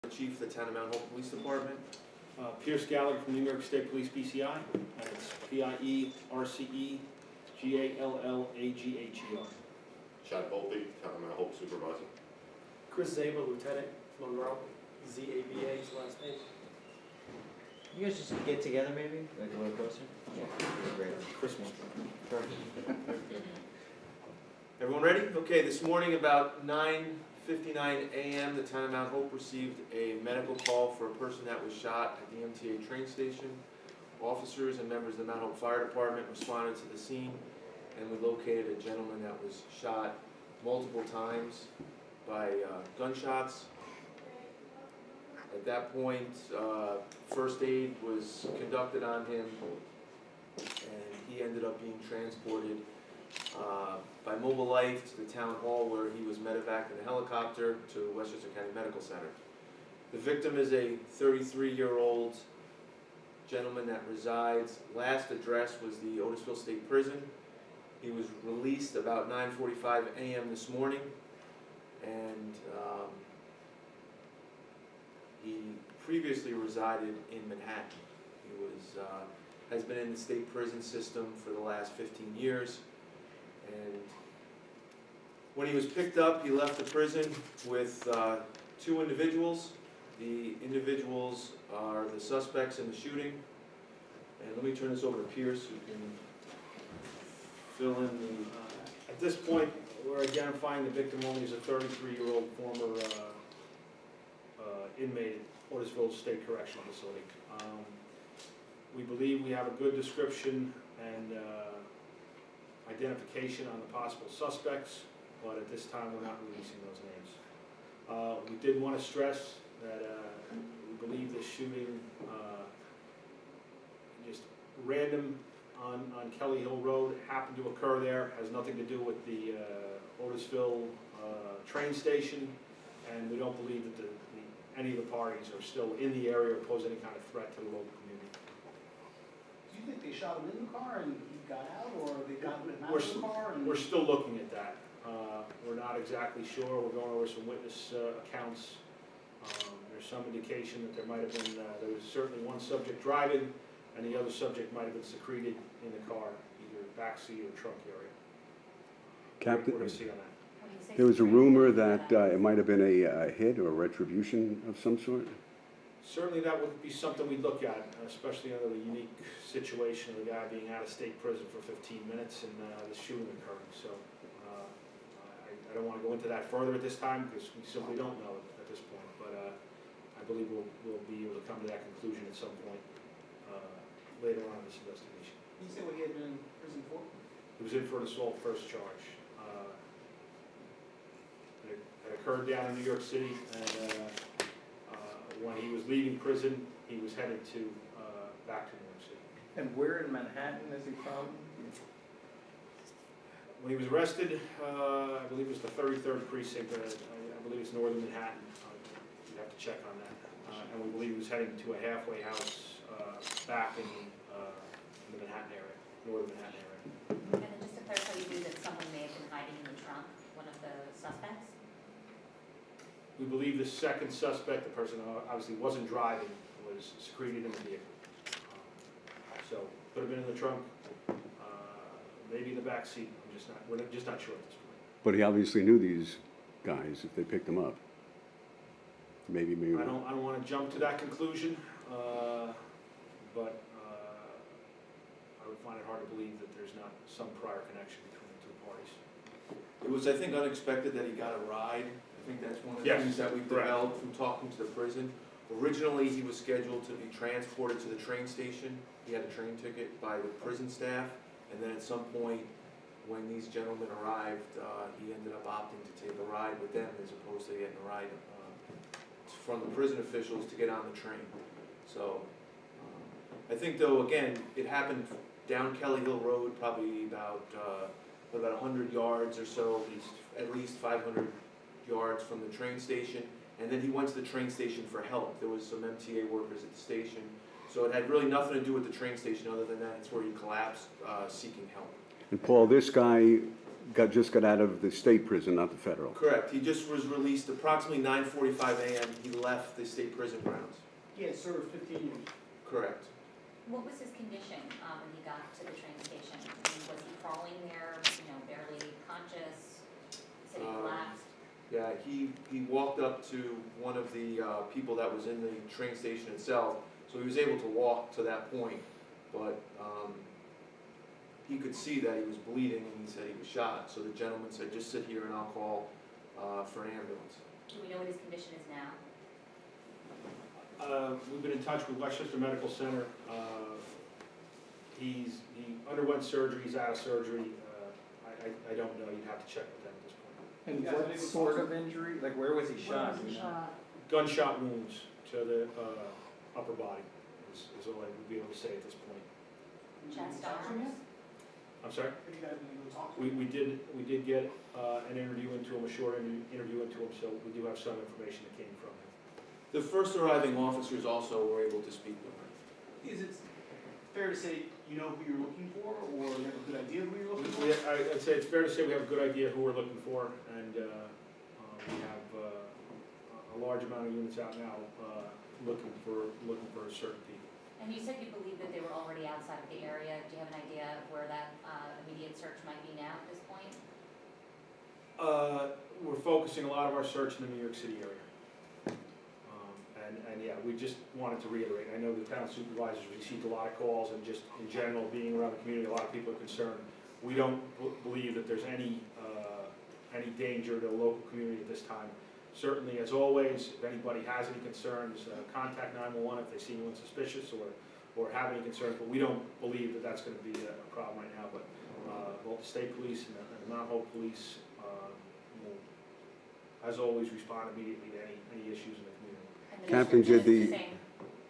Chief of the Town of Mount Hope Police Department. Pierce Gallagher from New York State Police PCI, and it's PIERCEGALLAGHER. Chad Volpe, Town of Mount Hope Supervisor. Chris Zabel, Lieutenant Monroe, Z-A-B-A, his last name. You guys just get together maybe, like a little closer? Yeah, great. Christmas. Everyone ready? Okay, this morning about 9:59 a.m. the Town of Mount Hope received a medical call for a person that was shot at the MTA train station. Officers and members of the Mount Hope Fire Department responded to the scene, and we located a gentleman that was shot multiple times by gunshots. At that point, first aid was conducted on him, and he ended up being transported by Mobile Life to the town hall, where he was medevaced in a helicopter to Westchester County Medical Center. The victim is a 33-year-old gentleman that resides. Last address was the Otisville State Prison. He was released about 9:45 a.m. this morning, and he previously resided in Manhattan. He has been in the state prison system for the last 15 years. And when he was picked up, he left the prison with two individuals. The individuals are the suspects in the shooting. And let me turn this over to Pierce, who can fill in the... At this point, we're identifying the victim only as a 33-year-old former inmate at Otisville State Correctional Facility. We believe we have a good description and identification on the possible suspects, but at this time we're not releasing those names. We did want to stress that we believe this shooting, just random on Kelly Hill Road, happened to occur there, has nothing to do with the Otisville train station, and we don't believe that any of the parties are still in the area or pose any kind of threat to the local community. Do you think they shot him in the car and he got out, or they got him out of the car? We're still looking at that. We're not exactly sure. We're going over some witness accounts. There's some indication that there might have been, there was certainly one subject driving, and the other subject might have been secreted in the car, either backseat or trunk area. Captain, We're going to see on that. there was a rumor that it might have been a hit or a retribution of some sort? Certainly that would be something we'd look at, especially under the unique situation of the guy being out of state prison for 15 minutes and the shooting occurring. So I don't want to go into that further at this time because we simply don't know at this point. But I believe we'll be able to come to that conclusion at some point later on in this investigation. Did you say what he had been in prison for? He was in for an assault first charge. It occurred down in New York City, and when he was leaving prison, he was headed to back to New York City. And where in Manhattan is he from? When he was arrested, I believe it was the 33rd precinct. I believe it's northern Manhattan. You'd have to check on that. And we believe he was heading to a halfway house back in the Manhattan area, northern Manhattan area. And then just to clarify, you knew that someone may have been hiding in the trunk, one of the suspects? We believe the second suspect, the person who obviously wasn't driving, was secreted in the vehicle. So could have been in the trunk, maybe in the back seat. We're just not sure at this point. But he obviously knew these guys if they picked him up. Maybe. I don't want to jump to that conclusion, but I would find it hard to believe that there's not some prior connection between the two parties. It was, I think, unexpected that he got a ride. I think that's one of the Yes, things that we've correct. developed from talking to the prison. Originally, he was scheduled to be transported to the train station. He had a train ticket by the prison staff, and then at some point, when these gentlemen arrived, he ended up opting to take a ride with them as opposed to getting a ride from the prison officials to get on the train. So I think, though, again, it happened down Kelly Hill Road, probably about 100 yards or so, at least 500 yards from the train station. And then he went to the train station for help. There was some MTA workers at the station. So it had really nothing to do with the train station other than that it's where he collapsed seeking help. And Paul, this guy just got out of the state prison, not the federal. Correct, he just was released approximately 9:45 a.m. He left the state prison grounds. He had served 15 years. Correct. What was his condition when he got to the train station? I mean, was he crawling there, barely conscious? He said he collapsed. Yeah, he walked up to one of the people that was in the train station itself, so he was able to walk to that point, but he could see that he was bleeding and he said he was shot, so the gentleman said, just sit here and I'll call for an ambulance. Do we know what his condition is now? We've been in touch with Westchester Medical Center. He underwent surgery, he's out of surgery. I don't know, you'd have to check with them at this point. And Yeah, what maybe sort closer. of injury? Like, where was he shot? Where was he you know? shot? Gunshot wounds to the upper body is all I would be able to say at this point. Chest, Talk to him arms? I'm sorry? yet? Have you guys been able to talk to him? We did get an interview into him, a short interview into him, so we do have some information that came from him. The first arriving officers also were able to speak with him. Is it fair to say you know who you're looking for, or you have a good idea of who you're looking for? I'd say it's fair to say we have a good idea who we're looking for, and we have a large amount of units out now looking for certain people. And you said you believe that they were already outside of the area. Do you have an idea of where that immediate search might be now at this point? We're focusing a lot of our search in the New York City area. And yeah, we just wanted to reiterate, I know the town supervisors received a lot of calls, and just in general, being around the community, a lot of people are concerned. We don't believe that there's any danger to the local community at this time. Certainly, as always, if anybody has any concerns, contact 911 if they see anyone suspicious or have any concerns, but we don't believe that that's gonna be a problem right now. But both the state police and the Mount Hope police will, as always, respond immediately to any issues in the community. And the Captain, description did is the- same,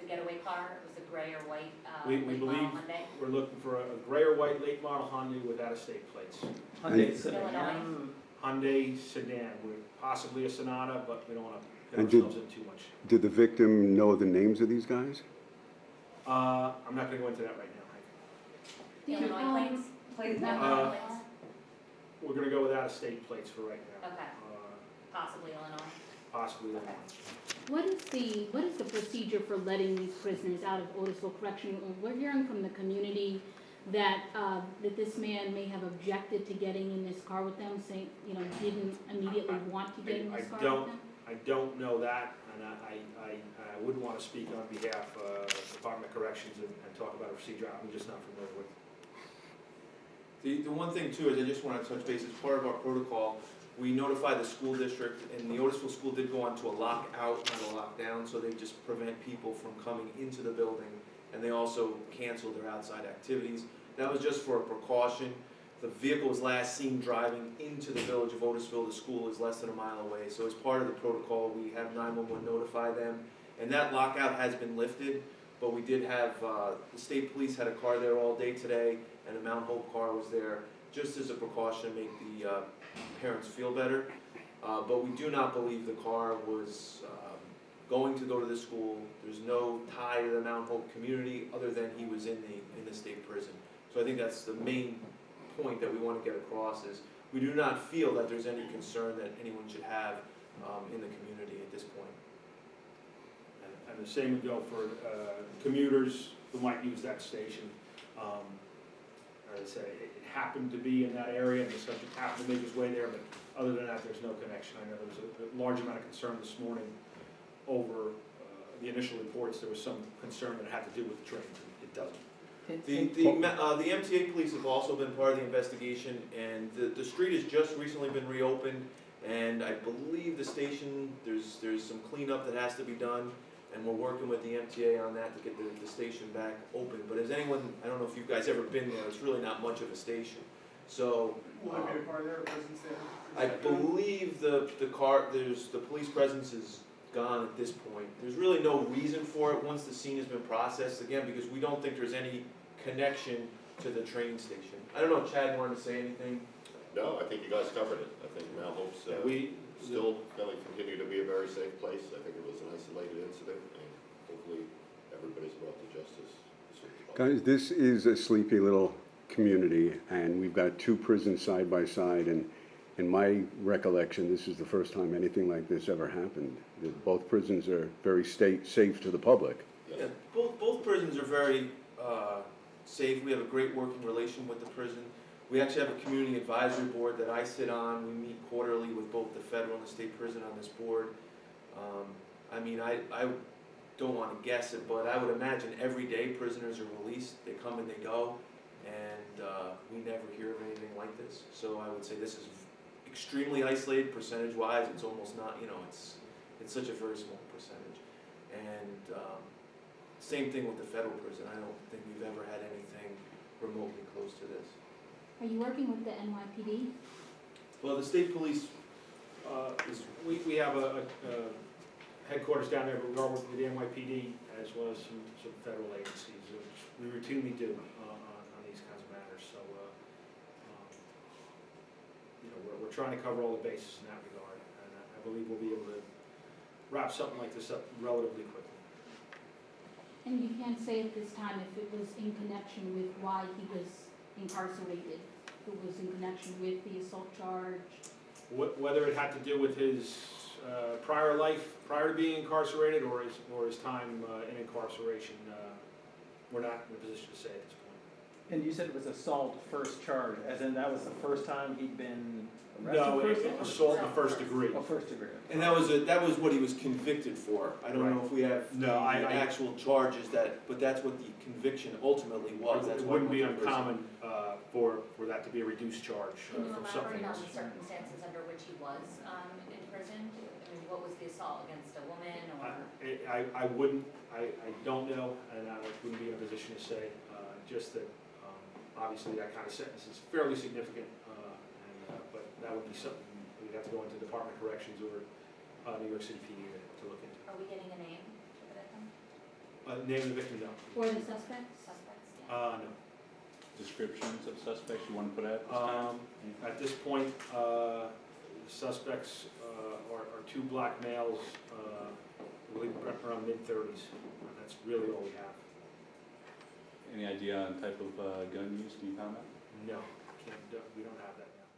the getaway car, it was a gray or white, We late model believe Hyundai? we're looking for a gray or white late model Hyundai with out-of-state plates. Hyundai And- sedan. Illinois. Hyundai sedan, with possibly a Sonata, but we don't wanna get And did- ourselves in too much. Did the victim know the names of these guys? I'm not gonna go into that right now, Hank. The Illinois plates? Plates, No, Uh, Illinois plates? We're gonna go with out-of-state plates for right now. Okay, possibly Illinois. Possibly that. What is the procedure for letting these prisoners out of Otisville Correctional? We're hearing from the community that, that this man may have objected to getting in this car with them, saying, didn't immediately want to get in this car with them? I don't know that, and I wouldn't wanna speak on behalf of the Department of Corrections and talk about a procedure I'm just not familiar with. The one thing too is I just want to touch base, as part of our protocol, we notify the school district, and the Otisville school did go onto a lockout, not a lockdown, so they just prevent people from coming into the building, and they also cancel their outside activities. That was just for a precaution. The vehicle was last seen driving into the village of Otisville. The school is less than a mile away, so as part of the protocol, we have 911 notify them, and that lockout has been lifted, but we did have, the state police had a car there all day today, and a Mount Hope car was there, just as a precaution to make the parents feel better. But we do not believe the car was going to go to the school. There's no tie to the Mount Hope community other than he was in the state prison. So I think that's the main point that we want to get across, is we do not feel that there's any concern that anyone should have in the community at this point. And the same would go for commuters who might use that station. As I say, it happened to be in that area, and the subject happened to make his way there, but other than that, there's no connection. I know there was a large amount of concern this morning over the initial reports. There was some concern that it had to do with the trains, and it doesn't. The MTA police have also been part of the investigation, and the street has just recently been reopened, and I believe the station, there's some cleanup that has to be done, and we're working with the MTA on that to get the station back open. But as anyone, I don't know if you guys ever been there, it's really not much of a station. So, Will there be a car there, a presence there? I believe the police presence is gone at this point. There's really no reason for it once the scene has been processed, again, because we don't think there's any connection to the train station. I don't know if Chad wanted to say anything. No, I think you guys covered it. I think Mount Hope's still going to continue to be a very safe place. I think it was an isolated incident, and hopefully everybody's brought to justice as soon as possible. Guys, this is a sleepy little community, and we've got two prisons side by side, and in my recollection, this is the first time anything like this ever happened. Both prisons are very safe to the public. Yeah, both prisons are very safe. We have a great working relation with the prison. We actually have a community advisory board that I sit on. We meet quarterly with both the federal and the state prison on this board. I mean, I don't want to guess it, but I would imagine every day prisoners are released. They come and they go, and we never hear of anything like this. So I would say this is extremely isolated percentage-wise. It's almost not, you know, it's such a very small percentage. And same thing with the federal prison. I don't think we've ever had anything remotely close to this. Are you working with the NYPD? Well, the state police We have a headquarters down there, but we are working with the NYPD as well as some federal agencies, which we routinely do on these kinds of matters. So, you know, we're trying to cover all the bases in that regard, and I believe we'll be able to wrap something like this up relatively quickly. And you can't say at this time if it was in connection with why he was incarcerated, if it was in connection with the assault charge? Whether it had to do with his prior life, prior to being incarcerated, or his time in incarceration, we're not in a position to say at this point. And you said it was assault first charge, as in that was the first time he'd been No, arrested? assault in the first degree. Oh, first degree. and that was what he was convicted for. I don't know if we have No, the actual charges but that's what the conviction ultimately was. That's It why wouldn't be we're in prison. uncommon for that to be a reduced charge Can you from something elaborate on else. the circumstances under which he was in prison? I mean, what was the assault against a woman or? I wouldn't, I don't know, and I wouldn't be in a position to say, just that, obviously that kind of sentence is fairly significant, but that would be something we'd have to go into Department of Corrections or New York City PD to look into. Are we getting a name for the victim? Name of the victim, no. Or the suspects? Suspects, yeah. No. Descriptions of suspects you want to put out this time? At this point, the suspects are two black males, I believe around mid-30s. That's really all we have. Any idea on type of gun use, can you comment? No, we don't have that now.